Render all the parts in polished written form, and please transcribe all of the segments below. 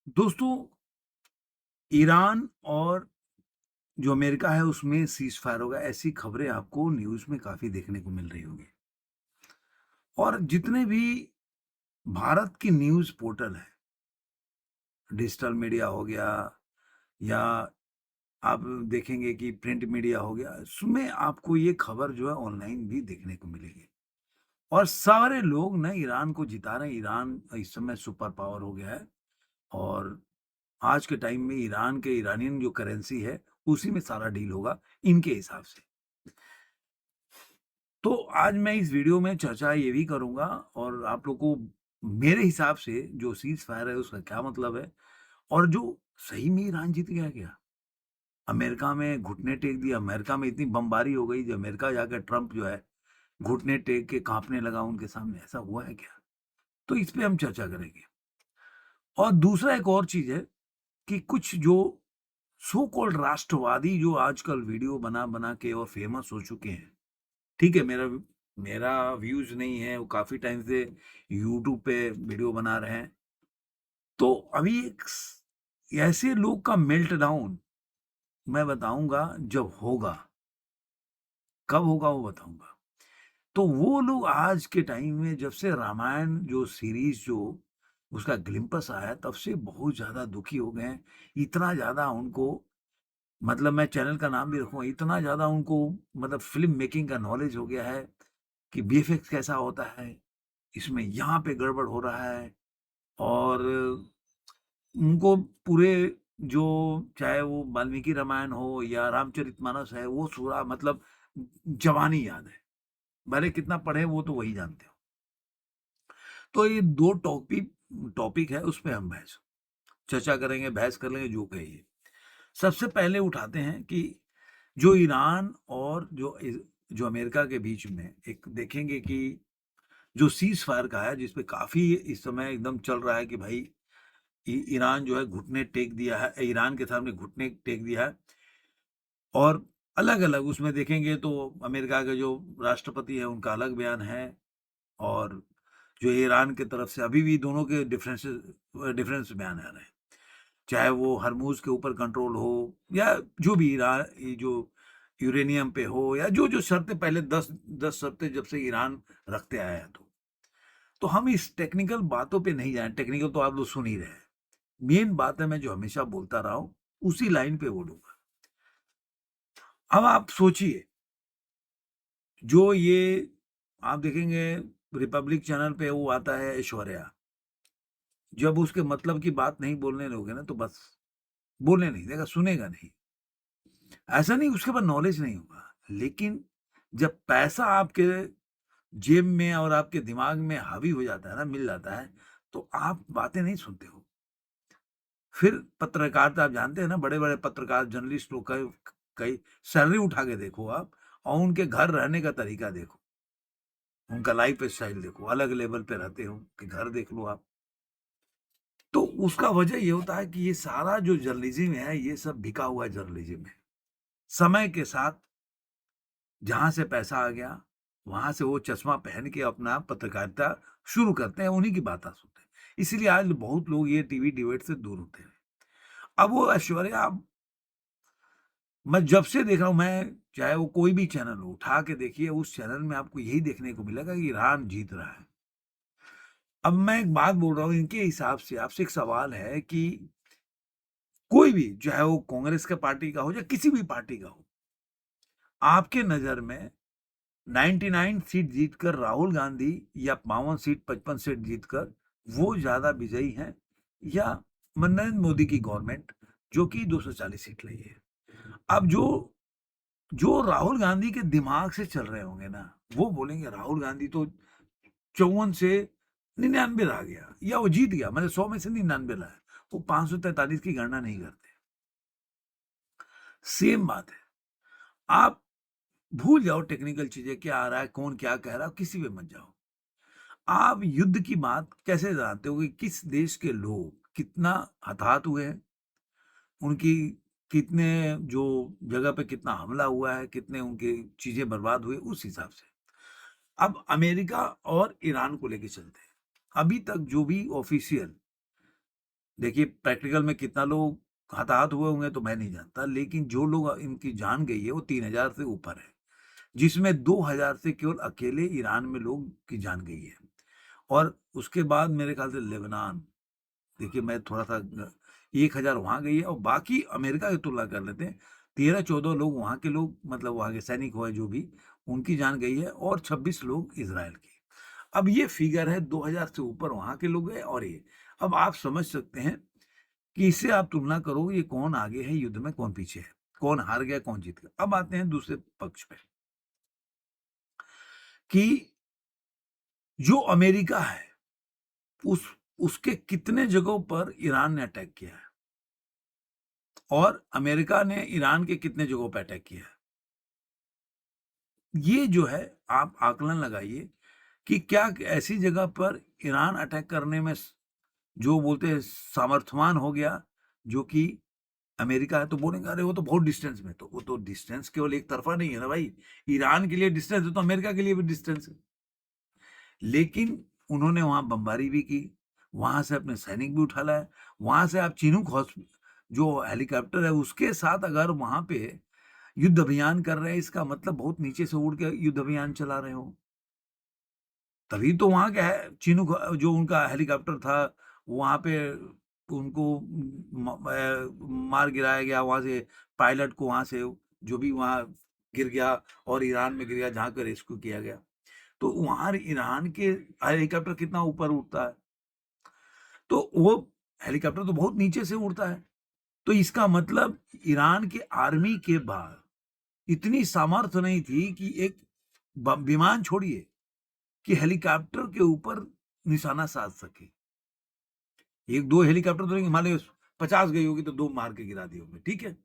दोस्तों, ईरान और जो अमेरिका है उसमें सीज़ फायर होगा, ऐसी खबरें आपको न्यूज़ में काफ़ी देखने को मिल रही होंगी। और जितने भी भारत की न्यूज़ पोर्टल हैं, डिजिटल मीडिया हो गया या आप देखेंगे कि प्रिंट मीडिया हो गया, उसमें आपको ये खबर जो है ऑनलाइन भी देखने को मिलेगी। और सारे लोग ना ईरान को जिता रहे हैं, ईरान इस समय सुपर पावर हो गया है और आज के टाइम में ईरान के ईरानियन जो करेंसी है, उसी में सारा डील होगा इनके हिसाब से। तो आज मैं इस वीडियो में चर्चा ये भी करूँगा और आप लोग को मेरे हिसाब से जो सीज़ फायर है उसका क्या मतलब है और जो सही में ईरान जीत गया क्या? अमेरिका में घुटने टेक दिया, अमेरिका में इतनी बमबारी हो गई जो अमेरिका जाकर ट्रम्प जो है घुटने टेक के काँपने लगा उनके सामने, ऐसा हुआ है क्या? तो इस पे हम चर्चा करेंगे। और दूसरा एक और चीज़ है कि कुछ जो सो कॉल्ड राष्ट्रवादी जो आजकल वीडियो बना-बना के और फेमस हो चुके हैं, ठीक है, मेरा मेरा व्यूज़ नहीं है, वो काफ़ी टाइम से यूट्यूब पे वीडियो बना रहे हैं। तो अभी एक ऐसे लोग का मेल्टडाउन मैं बताऊँगा जब होगा, कब होगा वो बताऊँगा। तो वो लोग आज के टाइम में जब से रामायण जो सीरीज़ जो उसका ग्लिम्पस आया तब से बहुत ज़्यादा दुखी हो गए हैं। इतना ज़्यादा उनको मतलब मैं चैनल का नाम भी रखूँगा, इतना ज़्यादा उनको मतलब फ़िल्म मेकिंग का नॉलेज हो गया है कि वीएफएक्स कैसा होता है, इसमें यहाँ पे गड़बड़ हो रहा है और उनको पूरे जो चाहे वो वाल्मीकि रामायण हो या रामचरितमानस है, वो पूरा मतलब ज़बानी याद है। भले कितना पढ़े वो तो वही जानते हो। तो ये 2 टॉपिक टॉपिक है उस पे हम चर्चा करेंगे, बहस कर लेंगे जो कहिए। सबसे पहले उठाते हैं कि जो ईरान और जो अमेरिका के बीच में एक देखेंगे कि जो सीज़ फायर का है, जिस पे काफ़ी इस समय एकदम चल रहा है कि भाई ईरान जो है घुटने टेक दिया है, ईरान के सामने घुटने टेक दिया है और अलग-अलग उसमें देखेंगे तो अमेरिका के जो राष्ट्रपति हैं, उनका अलग बयान है और जो ईरान की तरफ से अभी भी दोनों के डिफरेंस बयान आ रहे हैं। चाहे वो हरमुज़ के ऊपर कंट्रोल हो या जो भी ये जो यूरेनियम पे हो या जो-जो शर्तें पहले 10 शर्तें जब से ईरान रखते आया है तो। तो हम इस टेक्निकल बातों पे नहीं जाएँ, टेक्निकल तो आप लोग सुन ही रहे हैं। मेन बात है मैं जो हमेशा बोलता रहा हूँ, उसी लाइन पे बोलूँगा। अब आप सोचिए, जो ये आप देखेंगे रिपब्लिक चैनल पे वो आता है ऐश्वर्या, जब उसके मतलब की बात नहीं बोलने लोगे ना तो बस बोलने नहीं देगा, सुनेगा नहीं। ऐसा नहीं उसके पास नॉलेज नहीं होगा, लेकिन जब पैसा आपके जेब में और आपके दिमाग में हावी हो जाता है ना, मिल जाता है, तो आप बातें नहीं सुनते हो। फिर पत्रकारिता आप जानते हैं ना, बड़े-बड़े पत्रकार, जर्नलिस्ट लोग कई कई सैलरी उठा के देखो आप और उनके घर रहने का तरीका देखो, उनका लाइफ स्टाइल देखो, अलग लेवल पे रहते हो कि घर देख लो आप। तो उसका वजह ये होता है कि ये सारा जो जर्नलिज़्म है, ये सब बिका हुआ जर्नलिज़्म है। समय के साथ जहाँ से पैसा आ गया, वहाँ से वो चश्मा पहन के अपना पत्रकारिता शुरू करते हैं, उन्हीं की बातें सुनते हैं। इसीलिए आज बहुत लोग ये टीवी डिबेट से दूर होते हैं। अब वो ऐश्वर्या मैं जब से देख रहा हूँ मैं, चाहे वो कोई भी चैनल हो, उठा के देखिए उस चैनल में आपको यही देखने को मिलेगा कि ईरान जीत रहा है। अब मैं एक बात बोल रहा हूँ इनके हिसाब से आपसे एक सवाल है कि कोई भी चाहे वो कांग्रेस का पार्टी का हो या किसी भी पार्टी का हो, आपके नज़र में 99 सीट जीतकर राहुल गांधी या 52 सीट 55 सीट जीतकर वो ज़्यादा विजयी हैं या नरेंद्र मोदी की गवर्नमेंट जो कि 240 सीट लाई है। अब जो जो राहुल गांधी के दिमाग से चल रहे होंगे ना, वो बोलेंगे राहुल गांधी तो 54 से 99 ला गया या वो जीत गया मतलब 100 में से 99 लाया। वो 543 की गणना नहीं करते। सेम बात है। आप भूल जाओ टेक्निकल चीज़ें क्या आ रहा है, कौन क्या कह रहा है, किसी पे मत जाओ। आप युद्ध की बात कैसे जानते हो कि किस देश के लोग कितना हताहत हुए हैं, उनकी कितने जो जगह पे कितना हमला हुआ है, कितने उनकी चीज़ें बर्बाद हुई, उस हिसाब से। अब अमेरिका और ईरान को लेके चलते हैं। अभी तक जो भी ऑफिशियल देखिए प्रैक्टिकल में कितना लोग हताहत हुए होंगे तो मैं नहीं जानता, लेकिन जो लोग इनकी जान गई है वो 3000 से ऊपर है, जिसमें 2000 से केवल अकेले ईरान में लोग की जान गई है। और उसके बाद मेरे ख्याल से लेबनान, देखिए मैं थोड़ा-सा 1000 वहाँ गई है और बाकी अमेरिका की तुलना कर लेते हैं। 13-14 लोग वहाँ के लोग, मतलब वहाँ के सैनिक हुए जो भी, उनकी जान गई है और 26 लोग इज़राइल की। अब ये फिगर है 2000 से ऊपर वहाँ के लोग हैं और ये। अब आप समझ सकते हैं कि इससे आप तुलना करो ये कौन आगे है युद्ध में, कौन पीछे है, कौन हार गया, कौन जीत गया। अब आते हैं दूसरे पक्ष पे कि जो अमेरिका है उस उसके कितने जगहों पर ईरान ने अटैक किया है और अमेरिका ने ईरान के कितने जगहों पे अटैक किया है। ये जो है आप आकलन लगाइए कि क्या ऐसी जगह पर ईरान अटैक करने में जो बोलते हैं सामर्थ्यवान हो गया, जो कि अमेरिका है, तो बोलेंगे अरे वो तो बहुत डिस्टेंस में, तो वो तो डिस्टेंस केवल एक तरफा नहीं है ना भाई। ईरान के लिए डिस्टेंस है तो अमेरिका के लिए भी डिस्टेंस है। लेकिन उन्होंने वहां बमबारी भी की, वहां से अपने सैनिक भी उठा लाए, वहां से आप चिनूक जो हेलीकॉप्टर है उसके साथ अगर वहां पे युद्ध अभियान कर रहे हैं, इसका मतलब बहुत नीचे से उड़ के युद्ध अभियान चला रहे हो। तभी तो वहाँ क्या है, चिनूक जो उनका हेलीकॉप्टर था, वहाँ पे उनको मार गिराया गया, वहाँ से पायलट को वहाँ से जो भी वहाँ गिर गया और ईरान में गिर गया जहाँ पे रेस्क्यू किया गया। तो वहाँ ईरान के हेलीकॉप्टर कितना ऊपर उड़ता है, तो वो हेलीकॉप्टर तो बहुत नीचे से उड़ता है। तो इसका मतलब ईरान के आर्मी के पास इतनी सामर्थ्य नहीं थी कि एक विमान छोड़िए कि हेलीकॉप्टर के ऊपर निशाना साध सके। 1-2 हेलीकॉप्टर तो नहीं, मान लीजिए 50 गई होगी तो 2 मार के गिरा दिए होंगे, ठीक है?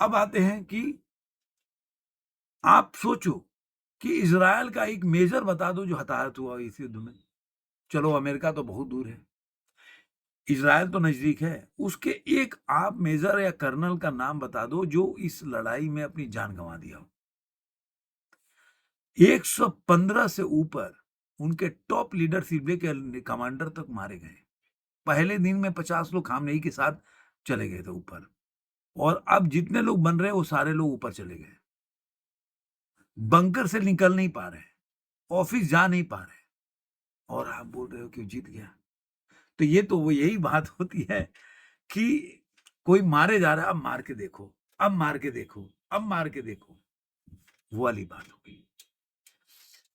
अब आते हैं कि आप सोचो कि इज़राइल का एक मेजर बता दो जो हताहत हुआ इस युद्ध में। चलो अमेरिका तो बहुत दूर है, इज़राइल तो नज़दीक है। उसके एक आप मेजर या कर्नल का नाम बता दो जो इस लड़ाई में अपनी जान गँवा दिया हो। 115 से ऊपर उनके टॉप लीडरशिप के कमांडर तक मारे गए। पहले दिन में 50 लोग खामनेई के साथ चले गए थे ऊपर और अब जितने लोग बन रहे हैं वो सारे लोग ऊपर चले गए। बंकर से निकल नहीं पा रहे, ऑफिस जा नहीं पा रहे और आप बोल रहे हो कि जीत गया। तो ये तो वो यही बात होती है कि कोई मारे जा रहा है, अब मार के देखो, अब मार के देखो, अब मार के देखो, वो वाली बात हो गई।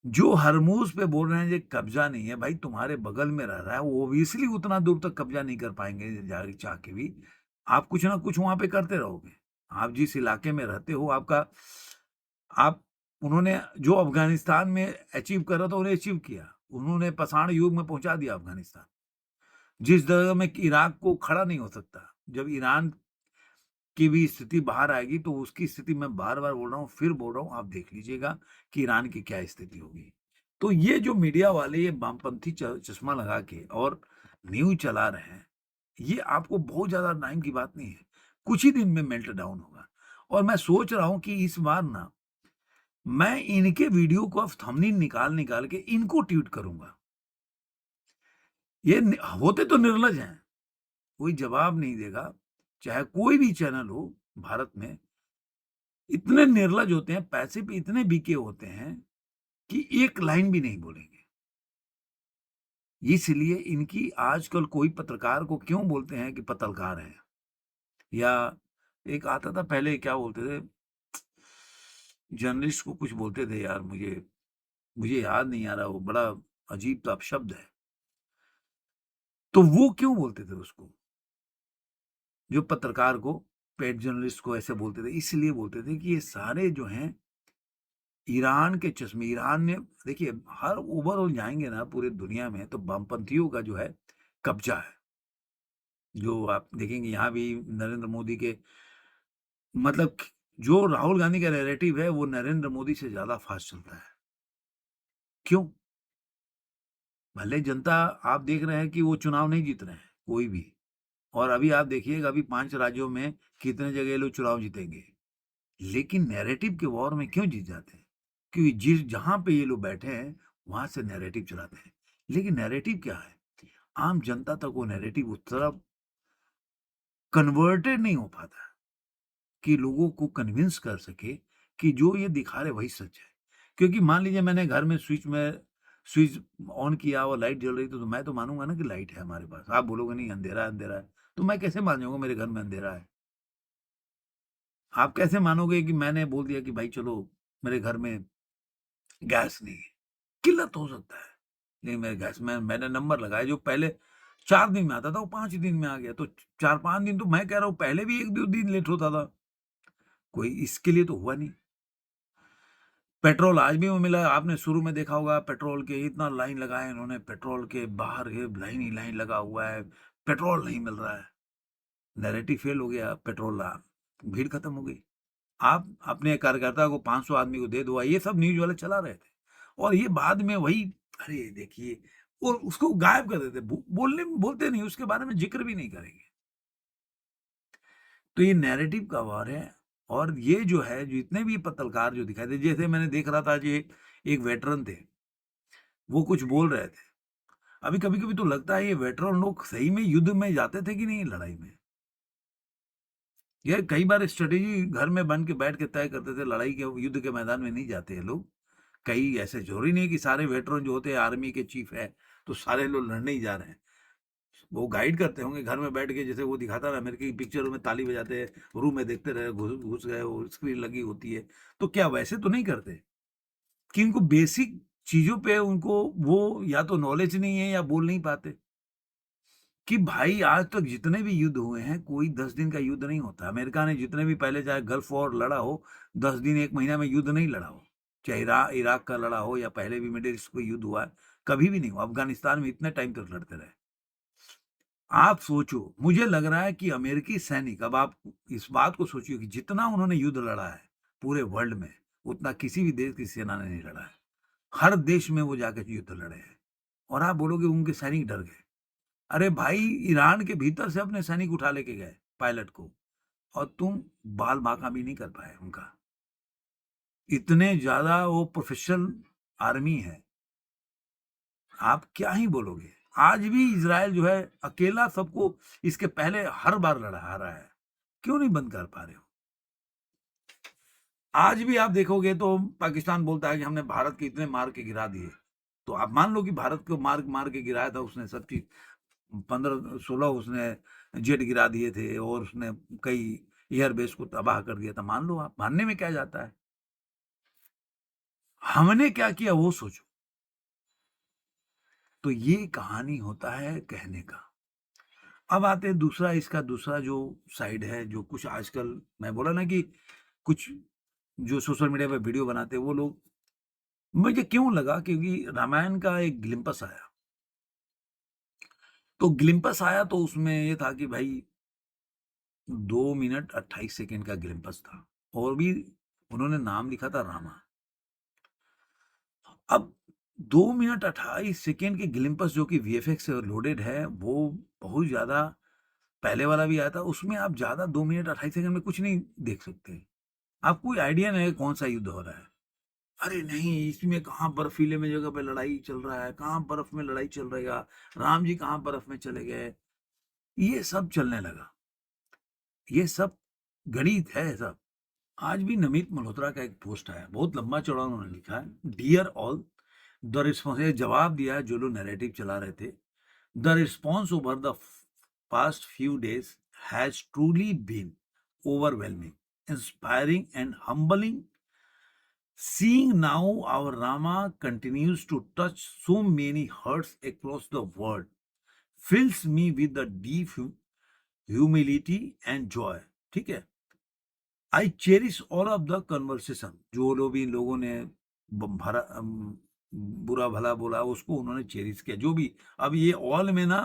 जो हरमूज पे बोल रहे हैं ये कब्जा नहीं है, भाई तुम्हारे बगल में रह रहा है, वो ऑब्वियसली उतना दूर तक कब्जा नहीं कर पाएंगे चाह के भी। आप कुछ ना कुछ वहां पे करते रहोगे। आप जिस इलाके में रहते हो आपका, आप उन्होंने जो अफगानिस्तान में अचीव कर रहा था उन्हें अचीव किया, उन्होंने पाषाण युग में पहुंचा दिया अफगानिस्तान। जिस जगह में इराक को खड़ा नहीं हो सकता, जब ईरान की भी स्थिति बाहर आएगी तो उसकी स्थिति मैं बार-बार बोल रहा हूँ, फिर बोल रहा हूँ, आप देख लीजिएगा कि ईरान की क्या स्थिति होगी। तो ये जो मीडिया वाले ये वामपंथी चश्मा लगा के और न्यूज़ चला रहे हैं, ये आपको बहुत ज़्यादा टाइम की बात नहीं है। कुछ ही दिन में मेल्ट डाउन होगा और मैं सोच रहा हूँ कि इस बार ना मैं इनके वीडियो को अब थंबनेल निकाल-निकाल के इनको ट्वीट करूँगा। ये होते तो निर्लज हैं, कोई जवाब नहीं देगा, चाहे कोई भी चैनल हो भारत में, इतने निर्लज होते हैं, पैसे पे इतने बिके होते हैं कि एक लाइन भी नहीं बोलेंगे। इसलिए इनकी आजकल कोई पत्रकार को क्यों बोलते हैं कि पत्रकार है, या एक आता था पहले क्या बोलते थे, जर्नलिस्ट को कुछ बोलते थे यार, मुझे मुझे याद नहीं आ रहा, वो बड़ा अजीब सा शब्द है। तो वो क्यों बोलते थे उसको? जो पत्रकार को, पेड जर्नलिस्ट को ऐसे बोलते थे, इसलिए बोलते थे कि ये सारे जो हैं ईरान के चश्मे, ईरान ने देखिए हर ओवरऑल जाएँगे ना पूरी दुनिया में तो वामपंथियों का जो है कब्ज़ा है। जो आप देखेंगे यहाँ भी नरेंद्र मोदी के, मतलब जो राहुल गांधी का नैरेटिव है वो नरेंद्र मोदी से ज़्यादा फ़ास्ट चलता है। क्यों? भले जनता, आप देख रहे हैं कि वो चुनाव नहीं जीत रहे हैं, कोई भी। और अभी आप देखिएगा अभी 5 राज्यों में कितने जगह ये लोग चुनाव जीतेंगे। लेकिन नैरेटिव के वॉर में क्यों जीत जाते हैं? क्योंकि जिस जहाँ पे ये लोग बैठे हैं, वहाँ से नैरेटिव चलाते हैं। लेकिन नैरेटिव क्या है? आम जनता तक वो नैरेटिव उस तरह कन्वर्टेड नहीं हो पाता कि लोगों को कन्विंस कर सके कि जो ये दिखा रहे वही सच है। क्योंकि मान लीजिए मैंने घर में स्विच ऑन किया और लाइट जल रही तो मैं तो मानूँगा ना कि लाइट है हमारे पास। आप बोलोगे नहीं अंधेरा है, अंधेरा है। तो मैं कैसे मान जाऊँगा मेरे घर में अंधेरा है? आप कैसे मानोगे कि मैंने बोल दिया कि भाई चलो मेरे घर में गैस नहीं है? किल्लत हो सकता है। नहीं मेरे गैस में मैंने नंबर लगाया जो पहले 4 दिन में आता था वो 5 दिन में आ गया। तो 4-5 दिन तो मैं कह रहा हूँ पहले भी 1-2 दिन लेट होता था। कोई इसके लिए तो हुआ नहीं। पेट्रोल आज भी वो मिला आपने शुरू में देखा होगा पेट्रोल के इतना लाइन लगाया इन्होंने पेट्रोल के बाहर ये लाइन ही लाइन लगा हुआ है, पेट्रोल नहीं मिल रहा है। नैरेटिव फेल हो गया पेट्रोल भीड़ खत्म हो गई। आप अपने कार्यकर्ता को 500 आदमी को दे दो ये सब न्यूज़ वाले चला रहे थे। और ये बाद में वही अरे देखिए और उसको गायब कर देते बोलते नहीं उसके बारे में जिक्र भी नहीं करेंगे। तो ये नैरेटिव का वार है और ये जो है जितने भी पत्रकार जो दिखाई दे जैसे मैंने देख रहा था जी एक वेटरन थे, वो कुछ बोल रहे थे। अभी कभी-कभी तो लगता है ये वेटरन लोग सही में युद्ध में जाते थे कि नहीं लड़ाई में? ये कई बार स्ट्रैटेजी घर में बन के बैठ के तय करते थे लड़ाई के युद्ध के मैदान में नहीं जाते हैं लोग। कई ऐसे ज़रूरी नहीं है कि सारे वेटरन जो होते हैं आर्मी के चीफ है, तो सारे लोग लड़ने ही जा रहे हैं। वो गाइड करते होंगे घर में बैठ के जैसे वो दिखाता है अमेरिकी पिक्चरों में ताली बजाते हैं, रूम में देखते रहे घुस घुस गए वो स्क्रीन लगी होती है। तो क्या वैसे तो नहीं करते? कि उनको बेसिक चीज़ों पे उनको वो या तो नॉलेज नहीं है या बोल नहीं पाते। कि भाई आज तक जितने भी युद्ध हुए हैं, कोई 10 दिन का युद्ध नहीं होता। अमेरिका ने जितने भी पहले चाहे गल्फ वॉर लड़ा हो, 10 दिन 1 महीना में युद्ध नहीं लड़ा हो। चाहे इराक का लड़ा हो या पहले भी मिडल ईस्ट कोई युद्ध हुआ है, कभी भी नहीं हुआ। अफ़गानिस्तान में इतने टाइम तक लड़ते रहे। आप सोचो, मुझे लग रहा है कि अमेरिकी सैनिक अब आप इस बात को सोचिए कि जितना उन्होंने युद्ध लड़ा है, पूरे वर्ल्ड में, उतना किसी भी देश की सेना ने नहीं लड़ा है। हर देश में वो जाके युद्ध लड़े हैं और आप बोलोगे उनके सैनिक डर गए। अरे भाई ईरान के भीतर से अपने सैनिक उठा लेके गए पायलट को और तुम बाल बांका भी नहीं कर पाए उनका। इतने ज़्यादा वो प्रोफेशनल आर्मी है, आप क्या ही बोलोगे? आज भी इज़राइल जो है अकेला सबको इसके पहले हर बार लड़ा हारा है। क्यों नहीं बंद कर पा रहे हो? आज भी आप देखोगे तो पाकिस्तान बोलता है कि हमने भारत के इतने मार के गिरा दिए। तो आप मान लो कि भारत को मार मार के गिराया था उसने सब चीज़ 15-16 उसने जेट गिरा दिए थे और उसने कई एयरबेस को तबाह कर दिया था। मान लो आप, मानने में क्या जाता है? हमने क्या किया वो सोचो। तो ये कहानी होता है कहने का। अब आते हैं दूसरा इसका दूसरा जो साइड है जो कुछ आजकल मैं बोला ना कि कुछ जो सोशल मीडिया पे वीडियो बनाते हैं वो लोग मुझे क्यों लगा क्योंकि रामायण का एक ग्लिम्पस आया। तो ग्लिम्पस आया तो उसमें ये था कि भाई 2 मिनट 28 सेकंड का ग्लिम्पस था और भी उन्होंने नाम लिखा था रामा। अब 2 मिनट 28 सेकंड की ग्लिम्पस जो कि वीएफएक्स से लोडेड है, वो बहुत ज़्यादा पहले वाला भी आया था, उसमें आप ज़्यादा 2 मिनट 28 सेकंड में कुछ नहीं देख सकते। आपको कोई आइडिया नहीं है कौन-सा युद्ध हो रहा है। अरे नहीं, इसमें कहाँ बर्फीले में जगह पे लड़ाई चल रहा है, कहाँ बर्फ में लड़ाई चल रही है, राम जी कहाँ बर्फ में चले गए, ये सब चलने लगा। ये सब गणित है सब। आज भी नमित मल्होत्रा का एक पोस्ट आया, बहुत लंबा-चौड़ा उन्होंने लिखा है, डियर ऑल द रिस्पॉन्स ये जवाब दिया है जो लोग नैरेटिव चला रहे थे। The response over the past few days has truly been overwhelming, inspiring and humbling. Seeing now our Rama continues to touch so many hearts across the world fills me with the deep humility and joy. ठीक है I cherish all of the conversation जो लोग भी लोगों ने बुरा भला बोला उसको उन्होंने चेरिश किया जो भी अब ये ऑल में ना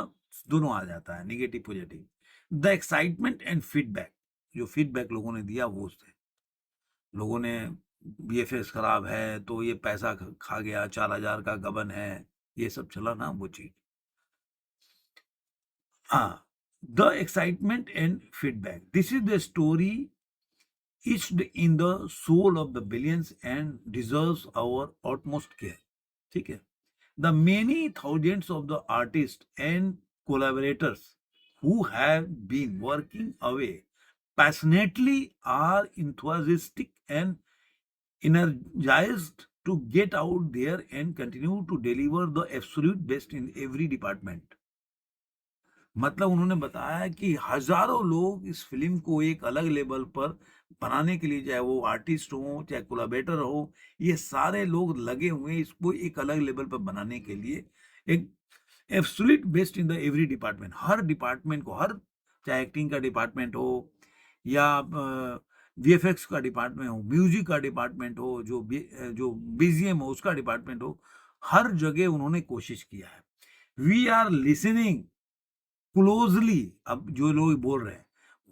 दोनों आ जाता है negative positive the excitement and feedback जो फीडबैक लोगों ने दिया वो उससे लोगों ने बीएफएस खराब है तो ये पैसा खा गया 4,000 का गबन है ये सब चला ना वो चीज हाँ the excitement and feedback this is the story etched in the soul of the billions and deserves our utmost care. ठीक है? The many thousands of the artists and collaborators who have been working away passionately are enthusiastic and energized to get out there and continue to deliver the absolute best in every department. मतलब उन्होंने बताया कि हजारों लोग इस film को एक अलग लेवल पर बनाने के लिए, चाहे वो आर्टिस्ट हो चाहे कोलैबोरेटर हो, ये सारे लोग लगे हुए हैं इसको एक अलग लेवल पर बनाने के लिए। एक absolute best in the every department, her department को, हर चाहे एक्टिंग का डिपार्टमेंट हो या वीएफएक्स का डिपार्टमेंट हो, म्यूजिक का डिपार्टमेंट हो, जो बीजीएम हो उसका डिपार्टमेंट हो, हर जगह उन्होंने कोशिश किया है। वी आर लिसनिंग क्लोजली, अब जो लोग बोल रहे हैं,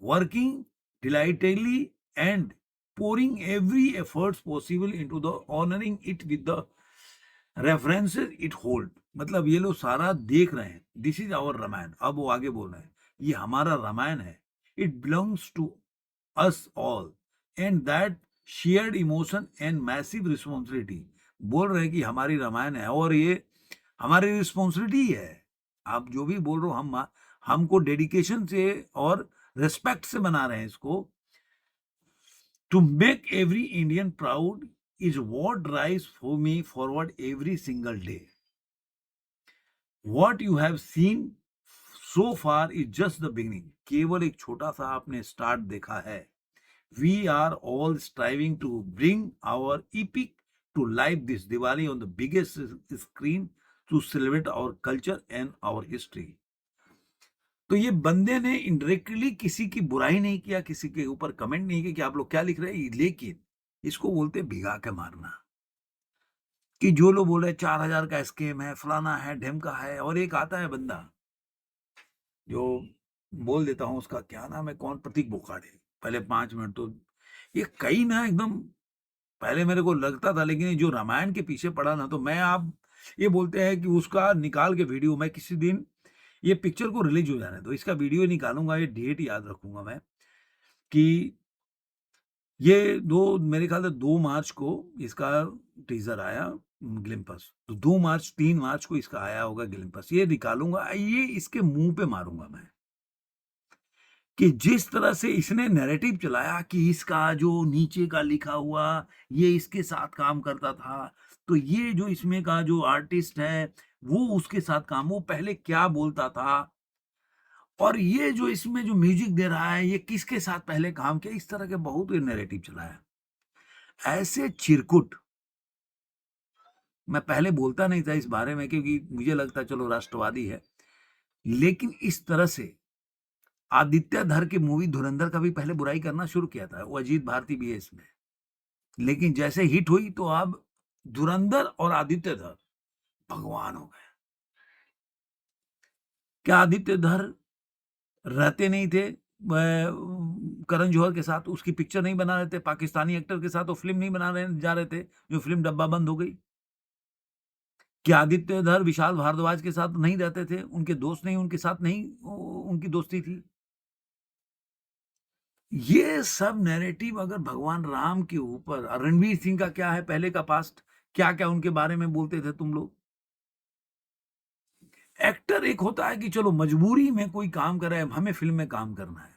working delightedly and pouring every efforts possible into the honoring it with the references it hold। मतलब ये लोग सारा देख रहे हैं, दिस इज आवर रामायण। अब वो आगे बोल रहे हैं, ये हमारा रामायण है, it belongs to us all and that shared emotion and massive responsibility. बोल रहे हैं कि हमारी रामायण है और ये हमारी रिस्पॉन्सिबिलिटी है। आप जो भी बोल रहे हो, हम हमको डेडिकेशन से और रिस्पेक्ट से बना रहे हैं इसको। To make every Indian proud is what drives for me forward every single day. What you have seen so far is just the beginning. केवल एक छोटा सा आपने स्टार्ट देखा है। We are all striving to bring our epic to life this Diwali on the biggest screen to celebrate our culture and our history। तो ये बंदे ने इनडायरेक्टली किसी की बुराई नहीं किया, किसी के ऊपर कमेंट नहीं किया कि आप लोग क्या लिख रहे हैं, लेकिन इसको बोलते हैं भिगा के मारना। कि जो लोग बोल रहे हैं 4000 का स्कीम है, फलाना है, ढिमका है, और एक आता है बंदा जो बोल देता हूँ, उसका क्या नाम है, कौन, प्रतीक बोखाड़े। पहले 5 मिनट तो ये कई ना एकदम, पहले मेरे को लगता था, लेकिन ये जो रामायण के पीछे पड़ा ना, तो मैं, आप ये बोलते हैं कि उसका निकाल के वीडियो, मैं किसी दिन ये पिक्चर को रिलीज हो जाने दो, इसका वीडियो निकालूंगा, ये डेट याद रखूंगा मैं कि ये मेरे ख्याल से 2 मार्च को इसका टीजर आया, ग्लिम्पस। तो 2 मार्च 3 मार्च को इसका आया होगा ग्लिम्पस, ये निकालूंगा, ये इसके मुंह पे मारूंगा मैं कि जिस तरह से इसने नैरेटिव चलाया कि इसका जो नीचे का लिखा हुआ ये इसके साथ काम करता था, तो ये जो इसमें का जो आर्टिस्ट है वो उसके साथ काम, वो पहले क्या बोलता था, और ये जो इसमें जो म्यूजिक दे रहा है ये किसके साथ पहले काम किया, इस तरह के बहुत नैरेटिव चलाया। ऐसे चिरकुट मैं पहले बोलता नहीं था इस बारे में, क्योंकि मुझे लगता चलो राष्ट्रवादी है, लेकिन इस तरह से आदित्य धर की मूवी धुरंधर का भी पहले बुराई करना शुरू किया था, वो अजीत भारती भी है इसमें, लेकिन जैसे हिट हुई तो अब धुरंधर और आदित्य धर भगवान हो गए। क्या आदित्य धर रहते नहीं थे करण जौहर के साथ, उसकी पिक्चर नहीं बना रहे थे, पाकिस्तानी एक्टर के साथ वो फिल्म नहीं बना रहे जा रहे थे, जो फिल्म डब्बा बंद हो गई। क्या आदित्य धर विशाल भारद्वाज के साथ नहीं रहते थे, उनके दोस्त नहीं, उनके साथ नहीं उनकी दोस्ती थी। ये सब नैरेटिव अगर भगवान राम के ऊपर, रणवीर सिंह का क्या है पहले का पास्ट, क्या क्या उनके बारे में बोलते थे तुम लोग। एक्टर एक होता है कि चलो मजबूरी में कोई काम कर रहा है, हमें फिल्म में काम करना है,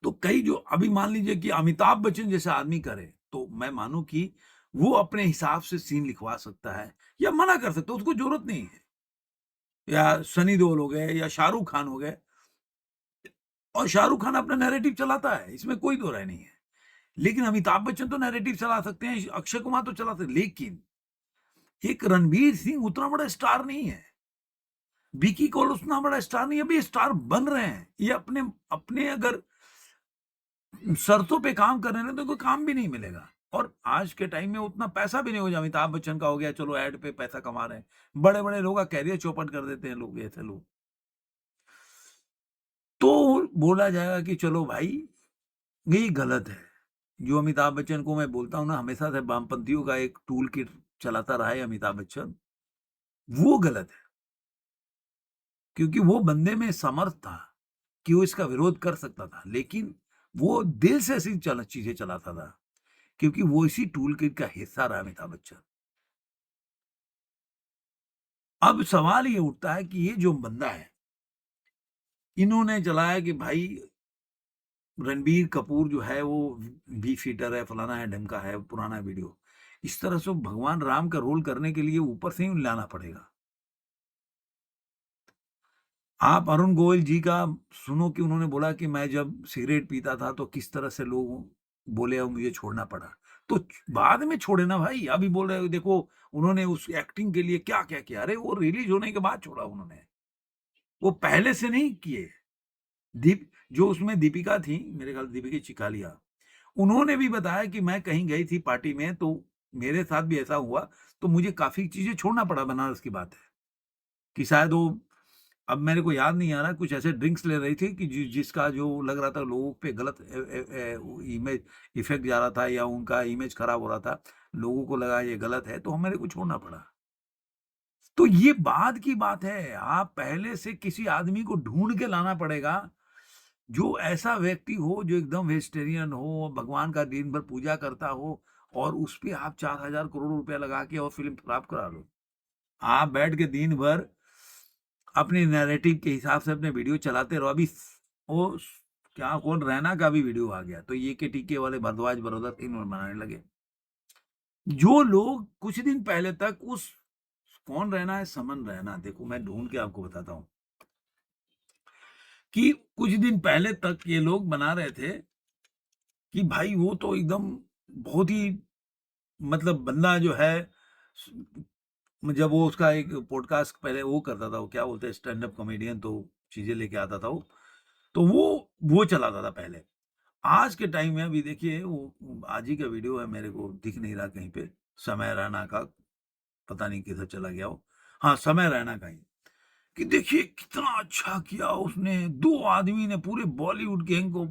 तो कई जो अभी मान लीजिए कि अमिताभ बच्चन जैसा आदमी करे, तो मैं मानूं कि वो अपने हिसाब से सीन लिखवा सकता है या मना कर सकता है, उसको जरूरत नहीं है। या सनी देओल हो गए या शाहरुख खान हो गए, और शाहरुख खान अपना नैरेटिव चलाता है, इसमें कोई दो राय नहीं है, लेकिन अमिताभ बच्चन तो नैरेटिव चला सकते हैं, अक्षय कुमार तो चला सकते, लेकिन एक रणवीर सिंह उतना बड़ा स्टार नहीं है, विकी कौल उतना बड़ा स्टार नहीं है, अभी स्टार बन रहे हैं, ये अपने अपने अगर शर्तों पे काम कर रहे हैं तो कोई काम भी नहीं मिलेगा, और आज के टाइम में उतना पैसा भी नहीं हो जाए, अमिताभ बच्चन का हो गया, चलो ऐड पे पैसा कमा रहे हैं, बड़े बड़े लोग का कैरियर चौपट कर देते हैं लोग, ऐसे लोग। तो बोला जाएगा कि चलो भाई ये गलत है। जो अमिताभ बच्चन को मैं बोलता हूँ ना, हमेशा से वामपंथियों का एक टूल किट चलाता रहा है अमिताभ बच्चन, वो गलत है, क्योंकि वो बंदे में समर्थ था कि वो इसका विरोध कर सकता था, लेकिन वो दिल से ऐसी चीजें चलाता था, क्योंकि वो इसी टूल किट का हिस्सा रहा अमिताभ बच्चन। अब सवाल ये उठता है कि ये जो बंदा है, इन्होंने चलाया कि भाई रणबीर कपूर जो है वो बीफ ईटर है, फलाना है, ढिमका है, पुराना वीडियो। इस तरह से भगवान राम का रोल करने के लिए ऊपर से ही लाना पड़ेगा। आप अरुण गोयल जी का सुनो कि उन्होंने बोला कि मैं जब सिगरेट पीता था तो किस तरह से लोग बोले और मुझे छोड़ना पड़ा। तो बाद में छोड़े ना भाई, अभी बोल रहे हो देखो उन्होंने उस एक्टिंग के लिए क्या-क्या किया। अरे वो रिलीज़ होने के बाद छोड़ा उन्होंने, वो पहले से नहीं किए। दीप जो उसमें दीपिका थी, मेरे ख्याल दीपिका चिकालिया, उन्होंने भी बताया कि मैं कहीं गई थी पार्टी में तो मेरे साथ भी ऐसा हुआ, तो मुझे काफ़ी चीज़ें छोड़ना पड़ा, बनारस की बात है। कि शायद वो अब मेरे को याद नहीं आ रहा कुछ ऐसे ड्रिंक्स ले रही थी कि जिसका जो लग रहा था लोगों पे गलत वो इमेज इफ़ेक्ट जा रहा था या उनका इमेज खराब हो रहा था। लोगों को लगा ये गलत है तो मेरे को छोड़ना पड़ा। तो ये बाद की बात है, आप पहले से किसी आदमी को ढूँढ के लाना पड़ेगा, जो ऐसा व्यक्ति हो जो एकदम वेजिटेरियन हो, भगवान का दिन भर पूजा करता हो और उस पे आप 4,000 करोड़ रुपया लगा के और फ़िल्म खराब करा लो। आप बैठ के दिन भर अपने नैरेटिव के हिसाब से अपने वीडियो चलाते रहो। अभी वो क्या कौन रैना का भी वीडियो आ गया, तो ये के टीके वाले भारद्वाज ब्रदर फिल्म बनाने लगे। जो लोग कुछ दिन पहले तक उस कौन रैना है, समन रैना, देखो मैं ढूँढ के आपको बताता हूँ, कि कुछ दिन पहले तक ये लोग बना रहे थे कि भाई वो तो एकदम बहुत ही मतलब बंदा जो है जब वो उसका एक पॉडकास्ट पहले वो करता था, वो क्या बोलते हैं स्टैंड अप कॉमेडियन, तो चीज़ें लेके आता था वो, तो वो चलाता था पहले। आज के टाइम में अभी देखिए वो आज ही का वीडियो है, मेरे को दिख नहीं रहा कहीं पे, समय रैना का, पता नहीं किधर चला गया वो। हाँ, समय रैना का ही, कि देखिए कितना अच्छा किया उसने, 2 आदमी ने पूरे बॉलीवुड गैंग को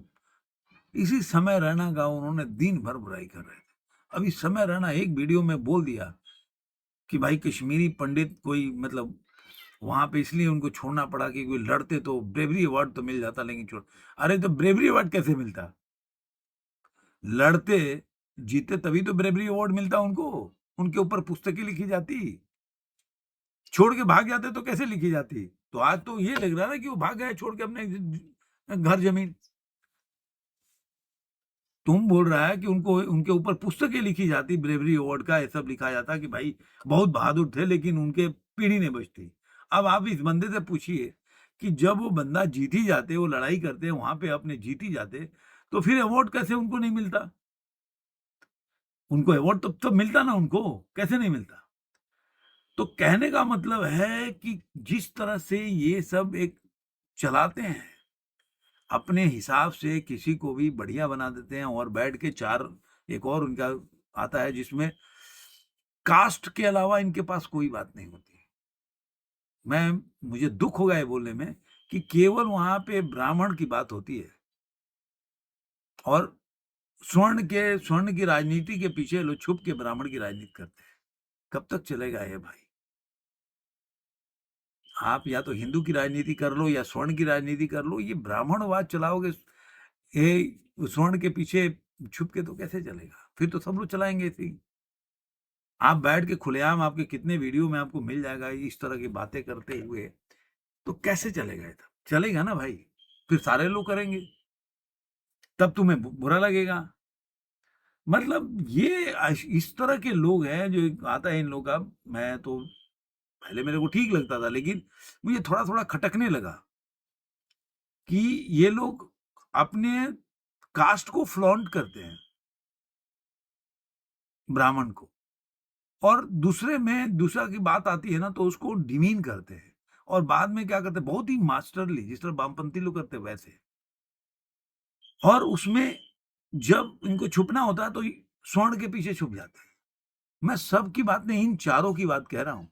इसी समय रैना का उन्होंने दिन भर बुराई कर रहे थे। अभी समय रैना एक वीडियो में बोल दिया कि भाई कश्मीरी पंडित कोई मतलब वहाँ पे इसलिए उनको छोड़ना पड़ा कि कोई लड़ते तो ब्रेवरी अवार्ड तो मिल जाता, लेकिन छोड़ अरे तो ब्रेवरी अवार्ड कैसे मिलता? लड़ते, जीते तभी तो ब्रेवरी अवार्ड मिलता उनको, उनके ऊपर पुस्तकें लिखी जाती। छोड़ के भाग जाते तो कैसे लिखी जाती? तो आज तो ये लग रहा है ना कि वो भाग गए छोड़ के अपने घर ज़मीन। तुम बोल रहा है कि उनको उनके ऊपर पुस्तकें लिखी जाती, ब्रेवरी अवार्ड का ये सब लिखा जाता कि भाई बहुत बहादुर थे लेकिन उनके पीढ़ी नहीं बचती। अब आप इस बंदे से पूछिए कि जब वो बंदा जीत ही जाते, वो लड़ाई करते, वहाँ पे अपने जीत ही जाते, तो फिर अवार्ड कैसे उनको नहीं मिलता? उनको अवार्ड तब मिलता ना उनको, कैसे नहीं मिलता? तो कहने का मतलब है कि जिस तरह से ये सब एक चलाते हैं, अपने हिसाब से किसी को भी बढ़िया बना देते हैं और बैठ के 4 एक और उनका आता है जिसमें कास्ट के अलावा इनके पास कोई बात नहीं होती। मैं मुझे दुःख होगा ये बोलने में कि केवल वहाँ पे ब्राह्मण की बात होती है और स्वर्ण की राजनीति के पीछे लोग छुप के ब्राह्मण की राजनीति करते हैं। कब तक चलेगा ये भाई? आप या तो हिंदू की राजनीति कर लो या स्वर्ण की राजनीति कर लो, ये ब्राह्मणवाद चलाओगे, ये स्वर्ण के पीछे छुप के तो कैसे चलेगा? फिर तो सब लोग चलाएँगे ऐसे ही। आप बैठ के खुलेआम आपके कितने वीडियो में आपको मिल जाएगा इस तरह की बातें करते हुए, तो कैसे चलेगा ये तब? चलेगा ना भाई, फिर सारे लोग करेंगे, तब तुम्हें बुरा लगेगा। मतलब ये इस तरह के लोग हैं जो एक आता है इन लोगों का, मैं तो पहले मेरे को ठीक लगता था लेकिन मुझे थोड़ा-थोड़ा खटकने लगा कि ये लोग अपने कास्ट को फ्लॉन्ट करते हैं, ब्राह्मण को। और दूसरा की बात आती है ना तो उसको डिमीन करते हैं और बाद में क्या करते हैं बहुत ही मास्टरली जिस तरह वामपंथी लोग करते हैं वैसे। और उसमें जब इनको छुपना होता है तो स्वर्ण के पीछे छुप जाते हैं। मैं सबकी बात नहीं, इन चारों की बात कह रहा हूँ।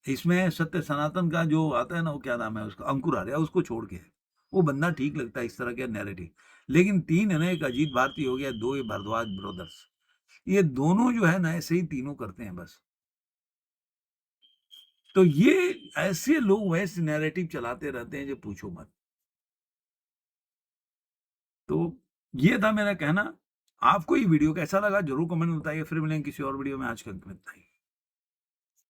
इसमें सत्य सनातन का जो आता है ना, वो क्या नाम है उसका, अंकुर आर्या, उसको छोड़ के वो बंदा ठीक लगता है इस तरह के नैरेटिव। लेकिन 3 है ना, एक अजीत भारती हो गया, 2 ये भारद्वाज ब्रदर्स, ये दोनों जो है ना ऐसे ही तीनों करते हैं बस। तो ये ऐसे लोग वैसे नैरेटिव चलाते रहते हैं जो पूछो मत। तो ये था मेरा कहना। आपको ये वीडियो कैसा लगा ज़रूर कमेंट में बताइए। फिर मिलेंगे किसी और वीडियो में। आज के अंत में इतना ही।